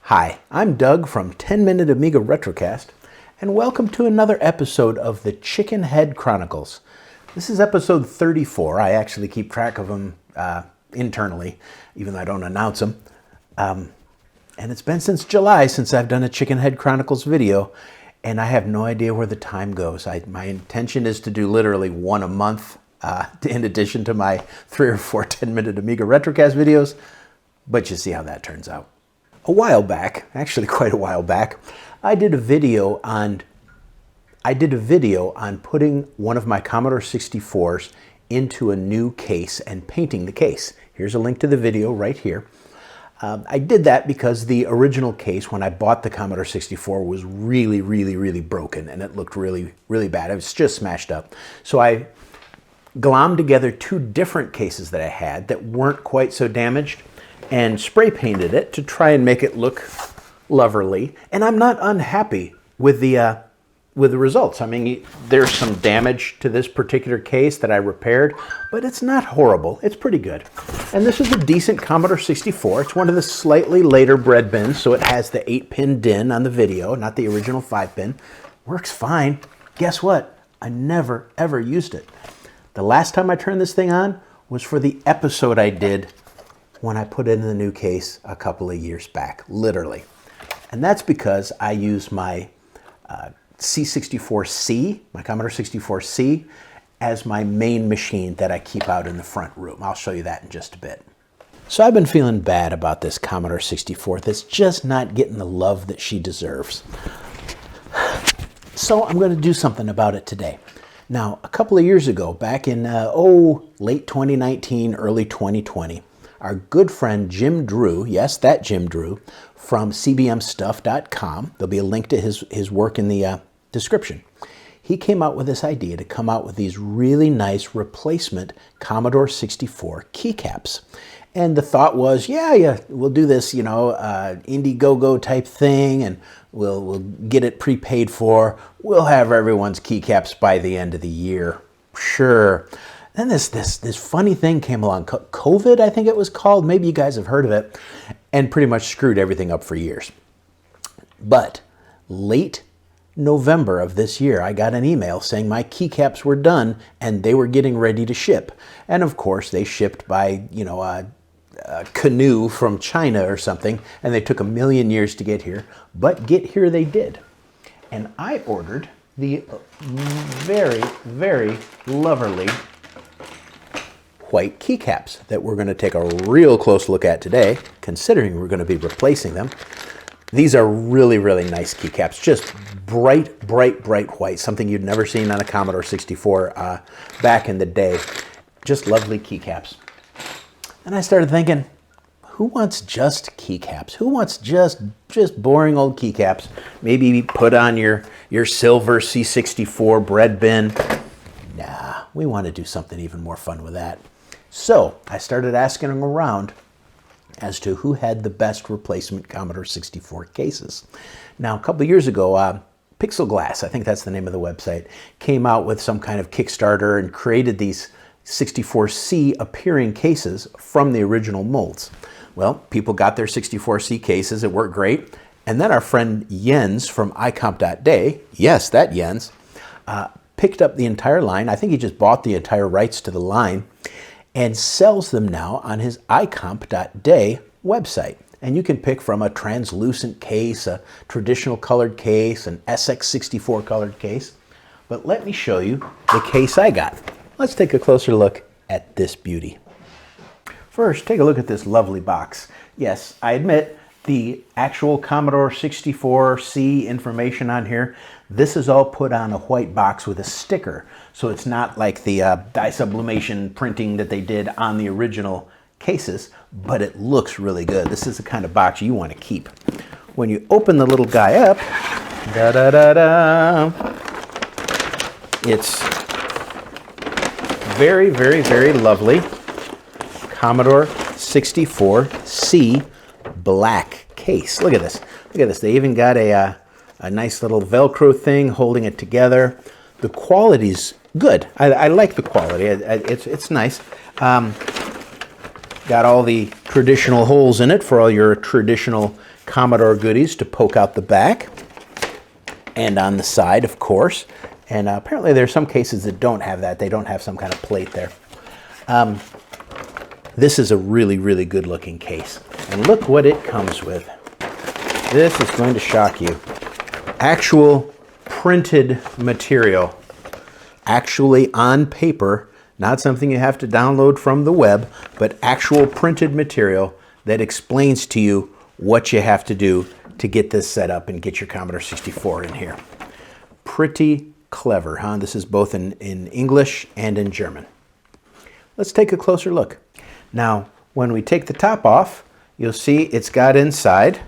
Hi, I'm Doug from 10-Minute Amiga Retrocast, and welcome to another episode of the ChickenHead Chronicles. This is episode 34. I actually keep track of them internally, even though I don't announce them. And it's been since July since I've done a ChickenHead Chronicles video, and I have no idea where the time goes. My intention is to do literally one a month, in addition to my 3 or 4 10-Minute Amiga Retrocast videos, but you see how that turns out. A while back, actually quite a while back, I did a video on putting one of my Commodore 64s into a new case and painting the case. Here's a link to the video right here. I did that because the original case, when I bought the Commodore 64, was really broken, and it looked really bad. It was just smashed up. So I glommed together 2 different cases that I had that weren't quite so damaged and spray painted it to try and make it look loverly. And I'm not unhappy with the results. I mean, there's some damage to this particular case that I repaired, but it's not horrible. It's pretty good. And this is a decent Commodore 64. It's one of the slightly later bread bins, so it has the 8-pin DIN on the video, not the original 5-pin. Works fine. Guess what? I never, ever used it. The last time I turned this thing on was for the episode I did when I put it in the new case a couple of years back, literally. And that's because I use my C64C, my Commodore 64C, as my main machine that I keep out in the front room. I'll show you that in just a bit. So I've been feeling bad about this Commodore 64 that's just not getting the love that she deserves. So I'm going to do something about it today. Now, a couple of years ago, back in late 2019, early 2020, our good friend Jim Drew, yes, that Jim Drew, from cbmstuff.com, there'll be a link to his work in the description. He came out with this idea to come out with these really nice replacement Commodore 64 keycaps. And the thought was, yeah, we'll do this, Indiegogo type thing, and we'll get it prepaid for. We'll have everyone's keycaps by the end of the year. Sure. Then this funny thing came along, COVID, I think it was called. Maybe you guys have heard of it, and pretty much screwed everything up for years. But late November of this year, I got an email saying my keycaps were done and they were getting ready to ship. And of course, they shipped by, a canoe from China or something, and they took 1 million years to get here. But get here they did. And I ordered the very loverly white keycaps that we're going to take a real close look at today, considering we're going to be replacing them. These are really nice keycaps, just bright white, something you'd never seen on a Commodore 64 back in the day. Just lovely keycaps. And I started thinking, who wants just keycaps? Who wants just boring old keycaps? Maybe put on your silver C64 bread bin. Nah, we want to do something even more fun with that. So I started asking around as to who had the best replacement Commodore 64 cases. Now, a couple of years ago, Pixel Glass, I think that's the name of the website, came out with some kind of Kickstarter and created these 64C appearing cases from the original molds. Well, people got their 64C cases, it worked great, and then our friend Jens from icomp.de, yes, that Jens, picked up the entire line. I think he just bought the entire rights to the line and sells them now on his icomp.de website. And you can pick from a translucent case, a traditional colored case, an SX64 colored case. But let me show you the case I got. Let's take a closer look at this beauty. First, take a look at this lovely box. Yes, I admit the actual Commodore 64C information on here, this is all put on a white box with a sticker. So it's not like the dye sublimation printing that they did on the original cases, but it looks really good. This is the kind of box you want to keep. When you open the little guy up, it's very lovely Commodore 64C black case. Look at this. Look at this. They even got a nice little Velcro thing holding it together. The quality's good. I like the quality. It's nice. Got all the traditional holes in it for all your traditional Commodore goodies to poke out the back. And on the side, of course. And apparently there's some cases that don't have that. They don't have some kind of plate there. This is a really, really good looking case. And look what it comes with. This is going to shock you. Actual printed material. Actually on paper, not something you have to download from the web, but actual printed material that explains to you what you have to do to get this set up and get your Commodore 64 in here. Pretty clever, huh? This is both in English and in German. Let's take a closer look. Now, when we take the top off, you'll see it's got inside,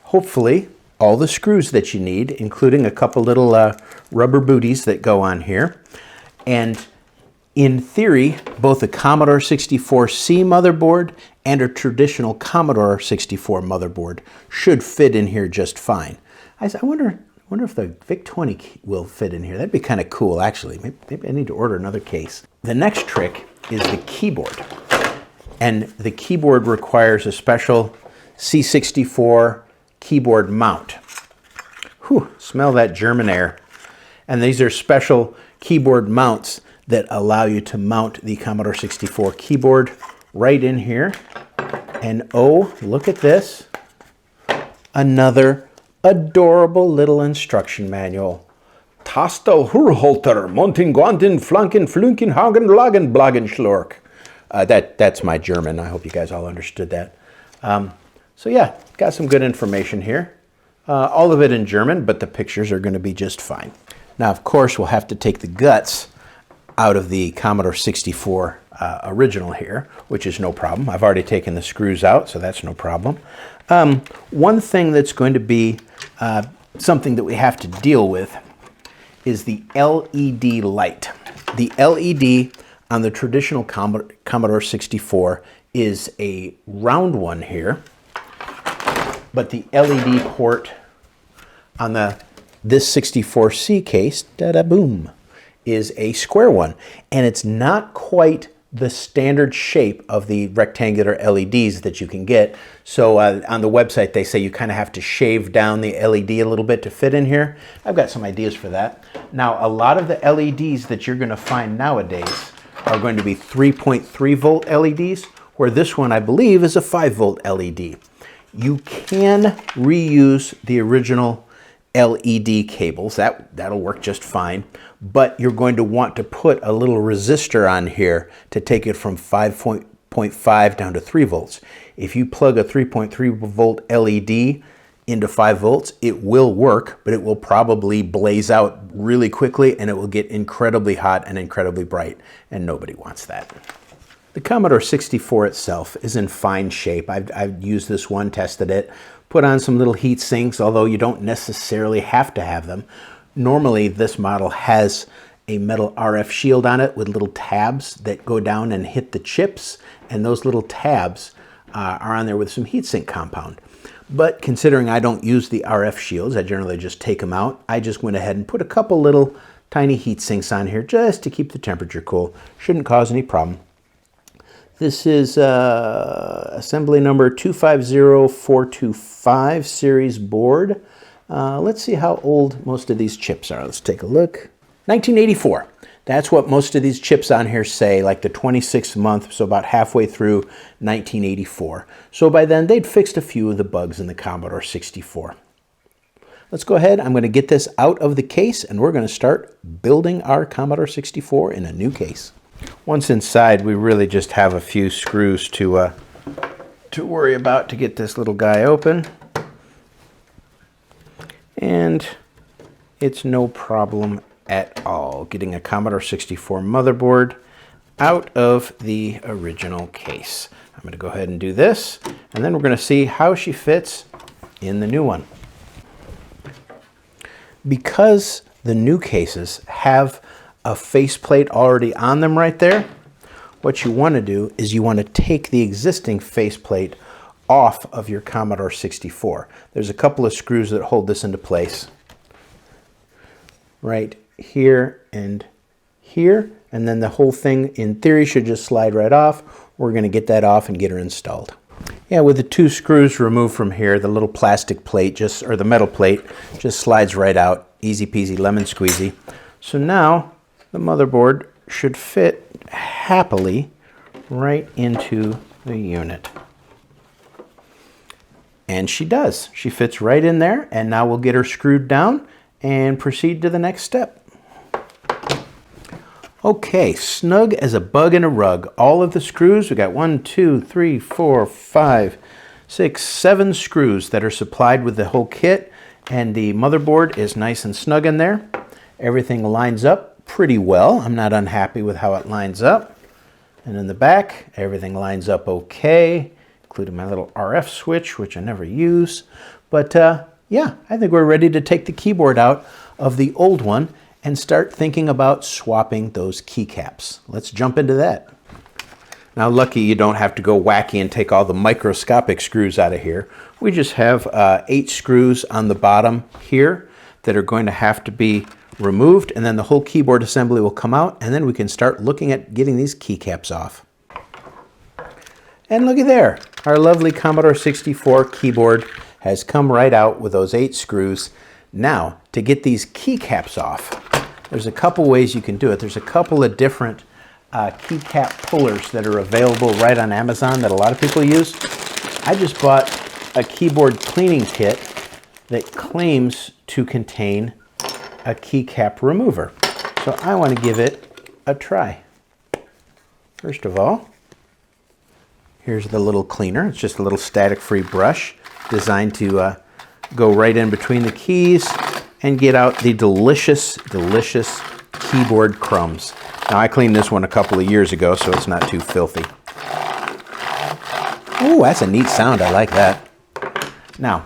hopefully, all the screws that you need, including a couple little rubber booties that go on here. And in theory, both a Commodore 64C motherboard and a traditional Commodore 64 motherboard should fit in here just fine. I wonder if the VIC-20 will fit in here. That'd be kind of cool, actually. Maybe I need to order another case. The next trick is the keyboard. And the keyboard requires a special C64 keyboard mount. Whew, smell that German air. And these are special keyboard mounts that allow you to mount the Commodore 64 keyboard right in here. And oh, look at this. Another adorable little instruction manual. Tastel Hurholter, Monten Guanten, Flanken, Flunken, Hagen, Lagen, Blagen, Schlork. That's my German. I hope you guys all understood that. So yeah, got some good information here. All of it in German, but the pictures are going to be just fine. Now, of course, we'll have to take the guts out of the Commodore 64 original here, which is no problem. I've already taken the screws out, so that's no problem. One thing that's going to be something that we have to deal with is the LED light. The LED on the traditional Commodore 64 is a round one here, but the LED port on this 64C case, da-da-boom, is a square one. And it's not quite the standard shape of the rectangular LEDs that you can get. So on the website, they say you kind of have to shave down the LED a little bit to fit in here. I've got some ideas for that. Now, a lot of the LEDs that you're going to find nowadays are going to be 3.3 volt LEDs, where this one, I believe, is a 5 volt LED. You can reuse the original LED cables. That'll work just fine. But you're going to want to put a little resistor on here to take it from 5.5 down to 3 volts. If you plug a 3.3 volt LED into 5 volts, it will work, but it will probably blaze out really quickly and it will get incredibly hot and incredibly bright, and nobody wants that. The Commodore 64 itself is in fine shape. I've used this one, tested it, put on some little heat sinks, although you don't necessarily have to have them. Normally, this model has a metal RF shield on it with little tabs that go down and hit the chips, and those little tabs are on there with some heatsink compound. But considering I don't use the RF shields, I generally just take them out, I just went ahead and put a couple little tiny heat sinks on here just to keep the temperature cool. Shouldn't cause any problem. This is assembly number 250425 series board. Let's see how old most of these chips are. Let's take a look. 1984. That's what most of these chips on here say, like the 26th month, so about halfway through 1984. So by then, they'd fixed a few of the bugs in the Commodore 64. Let's go ahead. I'm going to get this out of the case, and we're going to start building our Commodore 64 in a new case. Once inside, we really just have a few screws to worry about to get this little guy open. And it's no problem at all getting a Commodore 64 motherboard out of the original case. I'm going to go ahead and do this, and then we're going to see how she fits in the new one. Because the new cases have a faceplate already on them right there, what you want to do is you want to take the existing faceplate off of your Commodore 64. There's a couple of screws that hold this into place right here and here, and then the whole thing in theory should just slide right off. We're going to get that off and get her installed. Yeah, with the 2 screws removed from here, the little plastic plate or the metal plate just slides right out. Easy peasy lemon squeezy. So now the motherboard should fit happily right into the unit. And she does. She fits right in there, and now we'll get her screwed down and proceed to the next step. Okay, snug as a bug in a rug. All of the screws, we got 1, 2, 3, 4, 5, 6, 7 screws that are supplied with the whole kit, and the motherboard is nice and snug in there. Everything lines up pretty well. I'm not unhappy with how it lines up. And in the back, everything lines up okay, including my little RF switch, which I never use. But yeah, I think we're ready to take the keyboard out of the old one and start thinking about swapping those keycaps. Let's jump into that. Now, lucky you don't have to go wacky and take all the microscopic screws out of here. We just have 8 screws on the bottom here that are going to have to be removed, and then the whole keyboard assembly will come out, and then we can start looking at getting these keycaps off. And looky there, our lovely Commodore 64 keyboard has come right out with those 8 screws. Now, to get these keycaps off, there's a couple ways you can do it. There's a couple of different keycap pullers that are available right on Amazon that a lot of people use. I just bought a keyboard cleaning kit that claims to contain a keycap remover. So I want to give it a try. First of all, here's the little cleaner. It's just a little static-free brush designed to go right in between the keys and get out the delicious, delicious keyboard crumbs. Now, I cleaned this one a couple of years ago, so it's not too filthy. Oh, that's a neat sound. I like that. Now,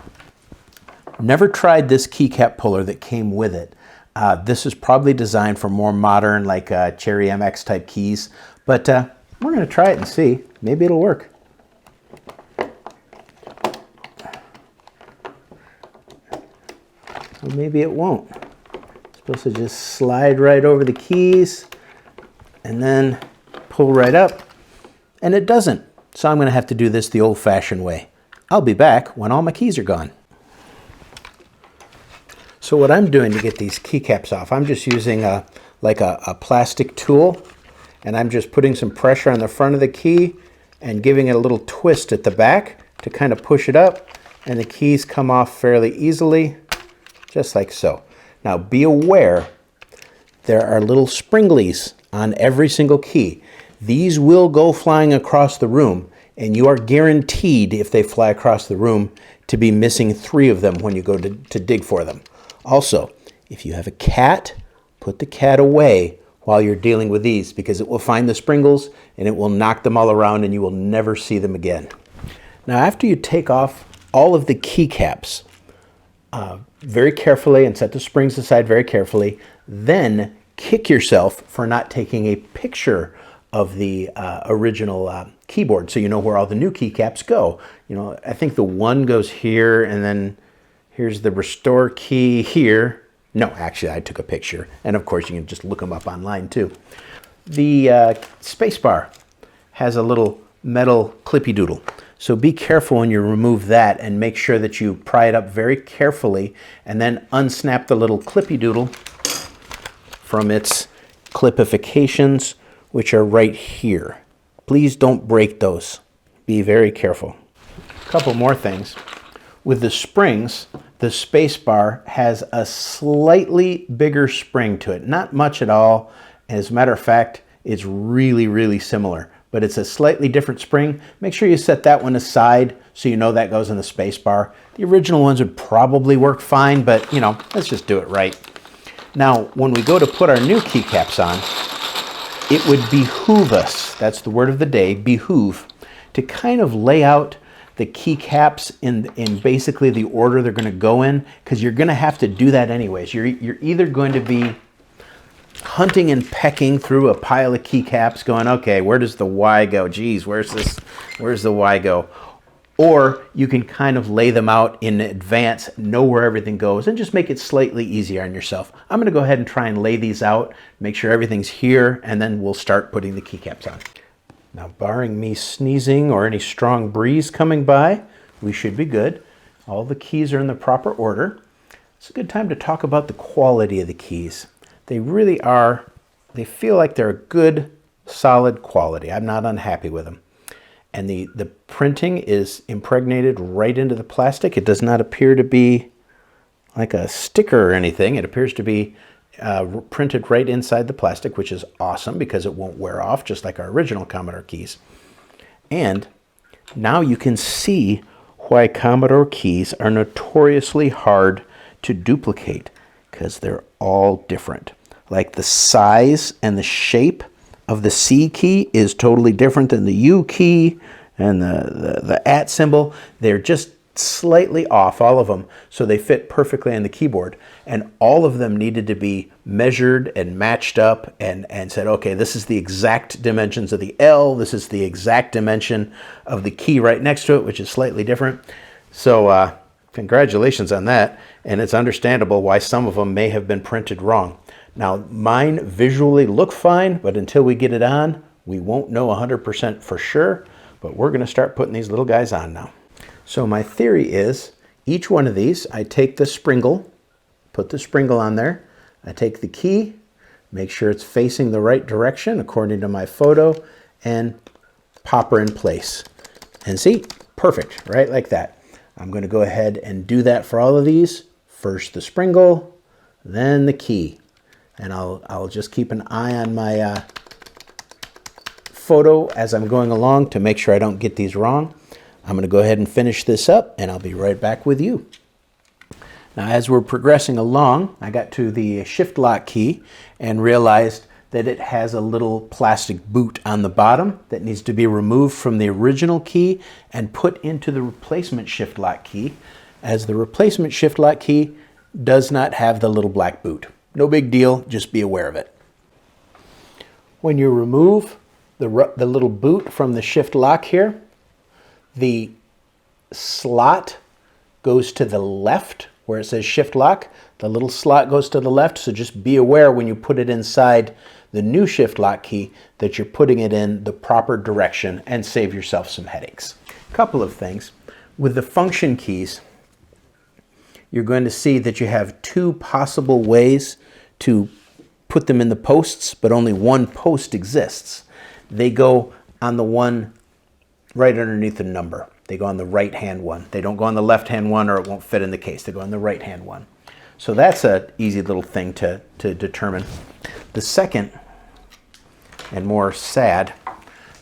never tried this keycap puller that came with it. This is probably designed for more modern, like Cherry MX type keys, but we're going to try it and see. Maybe it'll work. Or maybe it won't. It's supposed to just slide right over the keys and then pull right up, and it doesn't. So I'm going to have to do this the old-fashioned way. I'll be back when all my keys are gone. So what I'm doing to get these keycaps off, I'm just using a plastic tool, and I'm just putting some pressure on the front of the key and giving it a little twist at the back to kind of push it up, and the keys come off fairly easily, just like so. Now be aware, there are little springlies on every single key. These will go flying across the room, and you are guaranteed, if they fly across the room, to be missing 3 of them when you go to dig for them. Also, if you have a cat, put the cat away while you're dealing with these, because it will find the springles and it will knock them all around and you will never see them again. Now, after you take off all of the keycaps very carefully and set the springs aside very carefully, then kick yourself for not taking a picture of the original keyboard so you know where all the new keycaps go. You know, I think the one goes here, and then here's the restore key here. No, actually, I took a picture. And of course, you can just look them up online too. The spacebar has a little metal clippy doodle. So be careful when you remove that, and make sure that you pry it up very carefully and then unsnap the little clippy doodle from its clipifications, which are right here. Please don't break those. Be very careful. A couple more things. With the springs, the space bar has a slightly bigger spring to it. Not much at all. As a matter of fact, it's really, really similar, but it's a slightly different spring. Make sure you set that one aside so you know that goes in the space bar. The original ones would probably work fine, but you know, let's just do it right. Now, when we go to put our new keycaps on, it would behoove us, that's the word of the day, behoove, to kind of lay out the keycaps in basically the order they're going to go in, because you're going to have to do that anyways. You're either going to be hunting and pecking through a pile of keycaps going, okay, where does the Y go? Geez, where's the Y go? or you can kind of lay them out in advance, know where everything goes, and just make it slightly easier on yourself. I'm going to go ahead and try and lay these out, make sure everything's here, and then we'll start putting the keycaps on. Now, barring me sneezing or any strong breeze coming by, we should be good. All the keys are in the proper order. It's a good time to talk about the quality of the keys. They really are, they feel like they're a good, solid quality. I'm not unhappy with them. And the printing is impregnated right into the plastic. It does not appear to be like a sticker or anything. It appears to be printed right inside the plastic, which is awesome because it won't wear off, just like our original Commodore keys. And now you can see why Commodore keys are notoriously hard to duplicate, because they're all different. Like the size and the shape of the C key is totally different than the U key and the @ symbol. They're just slightly off, all of them, so they fit perfectly on the keyboard. And all of them needed to be measured and matched up and said, okay, this is the exact dimensions of the L, this is the exact dimension of the key right next to it, which is slightly different. So congratulations on that. And it's understandable why some of them may have been printed wrong. Now, mine visually look fine, but until we get it on, we won't know 100% for sure, but we're going to start putting these little guys on now. So my theory is, each one of these, I take the springle, put the springle on there, I take the key, make sure it's facing the right direction according to my photo, and pop her in place. And see, perfect, right like that. I'm going to go ahead and do that for all of these. First the springle, then the key. And I'll just keep an eye on my photo as I'm going along to make sure I don't get these wrong. I'm going to go ahead and finish this up, and I'll be right back with you. Now, as we're progressing along, I got to the shift lock key and realized that it has a little plastic boot on the bottom that needs to be removed from the original key and put into the replacement shift lock key, as the replacement shift lock key does not have the little black boot. No big deal, just be aware of it. When you remove the little boot from the shift lock here, the slot goes to the left where it says shift lock. The little slot goes to the left, so just be aware when you put it inside the new shift lock key that you're putting it in the proper direction and save yourself some headaches. A couple of things. With the function keys, you're going to see that you have two possible ways to put them in the posts, but only one post exists. They go on the one right underneath the number. They go on the right-hand one. They don't go on the left-hand one, or it won't fit in the case. They go on the right-hand one. So that's an easy little thing to determine. The second, and more sad,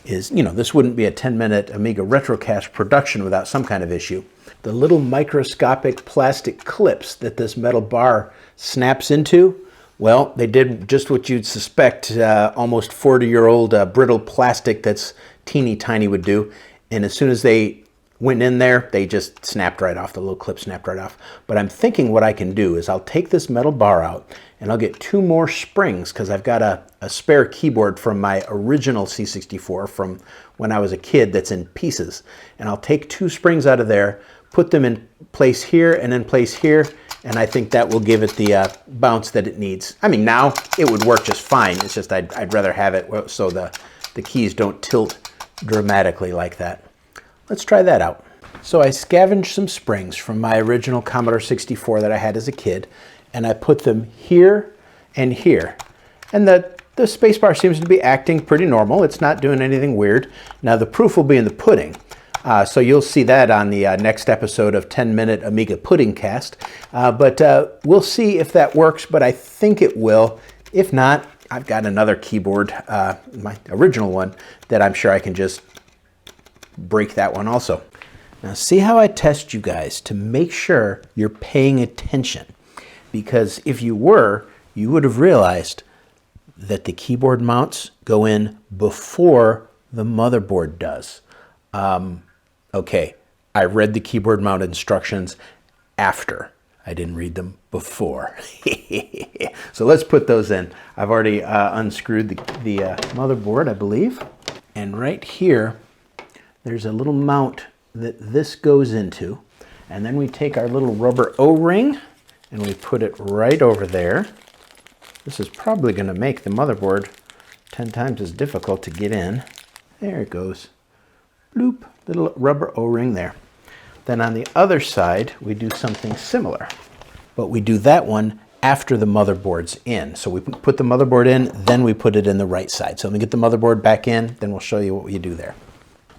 is, this wouldn't be a 10-minute Amiga Retrocast production without some kind of issue. The little microscopic plastic clips that this metal bar snaps into, well, they did just what you'd suspect almost 40-year-old brittle plastic that's teeny tiny would do. And as soon as they went in there, they just snapped right off. The little clip snapped right off. But I'm thinking what I can do is I'll take this metal bar out and I'll get two more springs, because I've got a spare keyboard from my original C64 from when I was a kid that's in pieces. And I'll take two springs out of there, put them in place here and in place here, and I think that will give it the bounce that it needs. I mean, now it would work just fine. It's just I'd rather have it so the keys don't tilt dramatically like that. Let's try that out. So I scavenged some springs from my original Commodore 64 that I had as a kid, and I put them here and here. And the spacebar seems to be acting pretty normal. It's not doing anything weird. Now the proof will be in the pudding. So you'll see that on the next episode of 10-Minute Amiga Pudding Cast. But we'll see if that works, but I think it will. If not, I've got another keyboard, my original one, that I'm sure I can just break that one also. Now see how I test you guys to make sure you're paying attention. Because if you were, you would have realized that the keyboard mounts go in before the motherboard does. Okay, I read the keyboard mount instructions after. I didn't read them before. So let's put those in. I've already unscrewed the motherboard, I believe. And right here, there's a little mount that this goes into. And then we take our little rubber O-ring and we put it right over there. This is probably going to make the motherboard 10 times as difficult to get in. There it goes. Bloop, little rubber O-ring there. Then on the other side, we do something similar. But we do that one after the motherboard's in. So we put the motherboard in, then we put it in the right side. So let me get the motherboard back in, then we'll show you what you do there.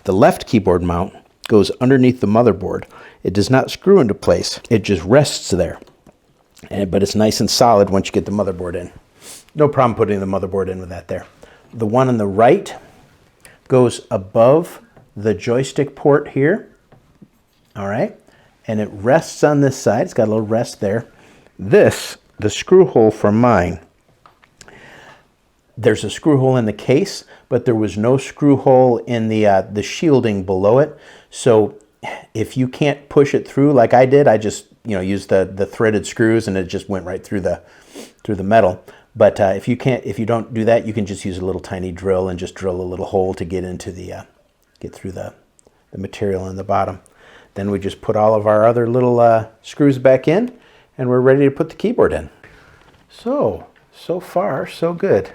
The left keyboard mount goes underneath the motherboard. It does not screw into place. It just rests there. But it's nice and solid once you get the motherboard in. No problem putting the motherboard in with that there. The one on the right goes above the joystick port here. All right. And it rests on this side. It's got a little rest there. This, the screw hole for mine, there's a screw hole in the case, but there was no screw hole in the shielding below it. So if you can't push it through like I did, I just used the threaded screws and it just went right through the metal. But if you don't do that, you can just use a little tiny drill and just drill a little hole to get into get through the material in the bottom. Then we just put all of our other little screws back in, and we're ready to put the keyboard in. So far, so good.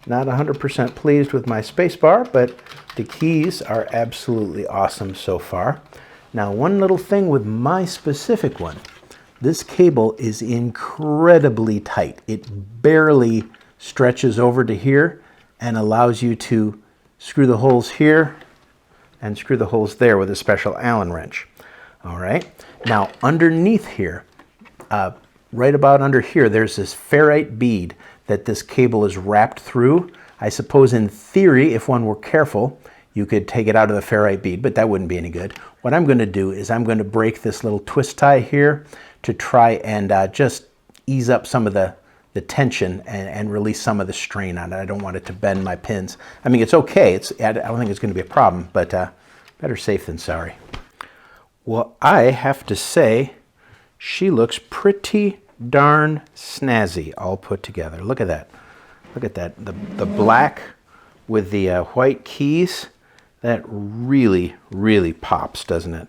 Not 100% pleased with my spacebar, but the keys are absolutely awesome so far. Now, one little thing with my specific one, this cable is incredibly tight. It barely stretches over to here and allows you to screw the holes here and screw the holes there with a special Allen wrench. All right. Now, underneath here, right about under here, there's this ferrite bead that this cable is wrapped through. I suppose in theory, if one were careful, you could take it out of the ferrite bead, but that wouldn't be any good. What I'm going to do is I'm going to break this little twist tie here to try and just ease up some of the tension and release some of the strain on it. I don't want it to bend my pins. I mean, it's okay. I don't think it's going to be a problem, but better safe than sorry. Well, I have to say, she looks pretty darn snazzy all put together. Look at that. Look at that. The black with the white keys, that really, really pops, doesn't it?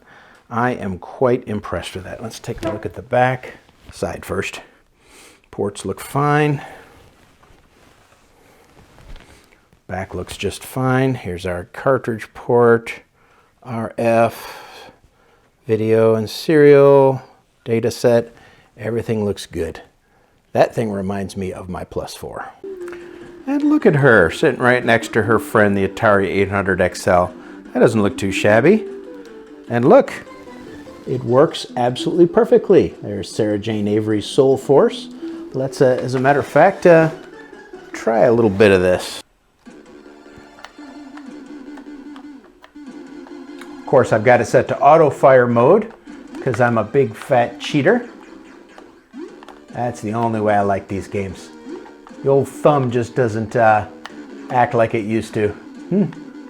I am quite impressed with that. Let's take a look at the back side first. Ports look fine. Back looks just fine. Here's our cartridge port, RF, video and serial, data set. Everything looks good. That thing reminds me of my Plus 4. And look at her, sitting right next to her friend, the Atari 800 XL. That doesn't look too shabby. And look, it works absolutely perfectly. There's Sarah Jane Avery's Soul Force. Let's, as a matter of fact, try a little bit of this. Of course, I've got it set to auto fire mode because I'm a big fat cheater. That's the only way I like these games. The old thumb just doesn't act like it used to.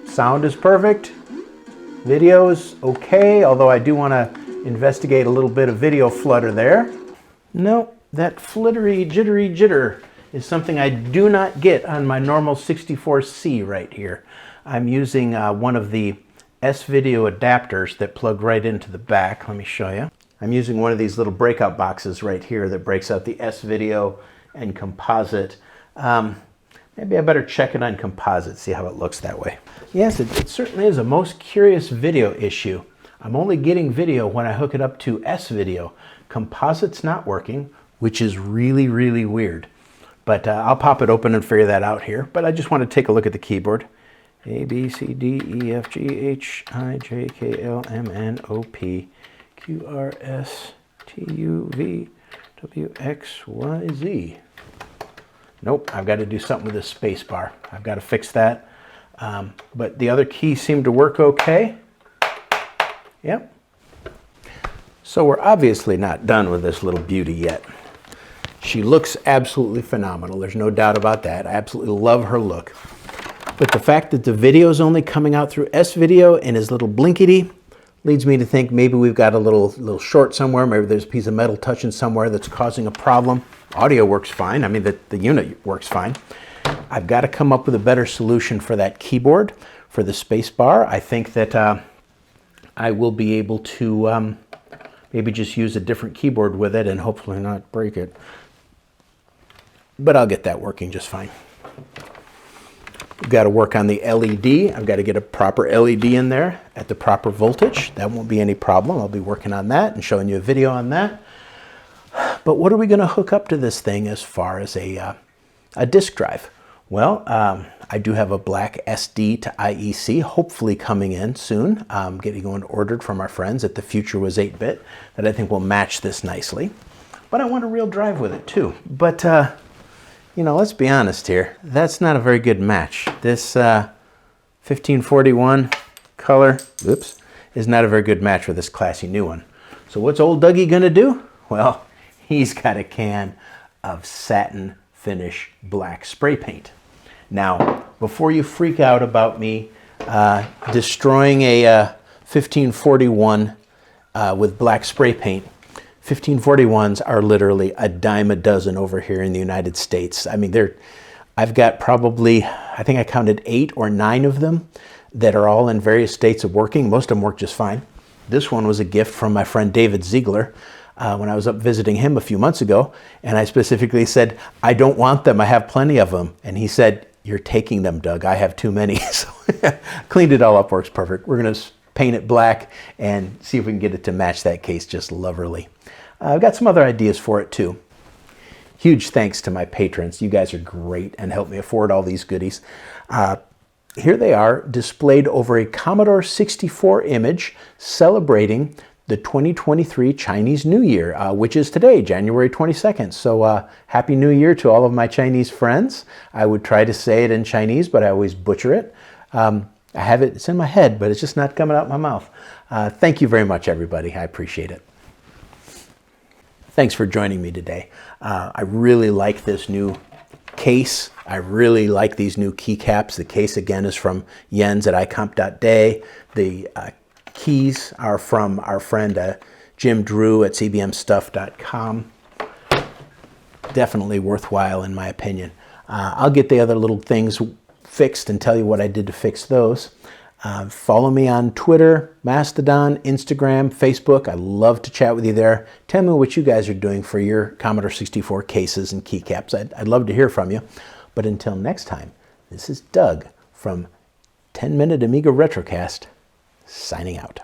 Sound is perfect. Video's okay, although I do want to investigate a little bit of video flutter there. No, that flittery, jittery jitter is something I do not get on my normal 64C right here. I'm using one of the S-Video adapters that plug right into the back. Let me show you. I'm using one of these little breakout boxes right here that breaks out the S-Video and composite. Maybe I better check it on composite, see how it looks that way. Yes, it certainly is a most curious video issue. I'm only getting video when I hook it up to S-Video. Composite's not working, which is really, really weird. But I'll pop it open and figure that out here. But I just want to take a look at the keyboard. A, B, C, D, E, F, G, H, I, J, K, L, M, N, O, P, Q, R, S, T, U, V, W, X, Y, Z. Nope, I've got to do something with this space bar. I've got to fix that. But the other keys seem to work okay. Yep. So we're obviously not done with this little beauty yet. She looks absolutely phenomenal. There's no doubt about that. I absolutely love her look. But the fact that the video is only coming out through S-Video and is little blinkety leads me to think maybe we've got a little short somewhere. Maybe there's a piece of metal touching somewhere that's causing a problem. Audio works fine. I mean, the unit works fine. I've got to come up with a better solution for that keyboard, for the space bar. I think that I will be able to maybe just use a different keyboard with it and hopefully not break it. But I'll get that working just fine. We've got to work on the LED. I've got to get a proper LED in there at the proper voltage. That won't be any problem. I'll be working on that and showing you a video on that. But what are we going to hook up to this thing as far as a disk drive? Well, I do have a black SD to IEC, hopefully coming in soon. Getting one ordered from our friends at The Future Was 8-Bit that I think will match this nicely. But I want a real drive with it too. But you know, let's be honest here. That's not a very good match. This 1541 color, oops, is not a very good match for this classy new one. So what's old Dougie gonna do? Well, he's got a can of satin finish black spray paint. Now, before you freak out about me destroying a 1541 with black spray paint, 1541s are literally a dime a dozen over here in the United States. I mean, I've got probably, I think I counted 8 or 9 of them that are all in various states of working. Most of them work just fine. This one was a gift from my friend David Ziegler when I was up visiting him a few months ago. And I specifically said, I don't want them. I have plenty of them. And he said, you're taking them, Doug. I have too many. So cleaned it all up, works perfect. We're going to paint it black and see if we can get it to match that case just loverly. I've got some other ideas for it too. Huge thanks to my patrons. You guys are great and help me afford all these goodies. Here they are displayed over a Commodore 64 image celebrating the 2023 Chinese New Year, which is today, January 22nd. So Happy New Year to all of my Chinese friends. I would try to say it in Chinese, but I always butcher it. I have it, it's in my head, but it's just not coming out my mouth. Thank you very much, everybody. I appreciate it. Thanks for joining me today. I really like this new case. I really like these new keycaps. The case, again, is from Jens at icomp.day. The keys are from our friend Jim Drew at cbmstuff.com. Definitely worthwhile, in my opinion. I'll get the other little things fixed and tell you what I did to fix those. Follow me on Twitter, Mastodon, Instagram, Facebook. I love to chat with you there. Tell me what you guys are doing for your Commodore 64 cases and keycaps. I'd love to hear from you. But until next time, this is Doug from 10 Minute Amiga Retrocast, signing out.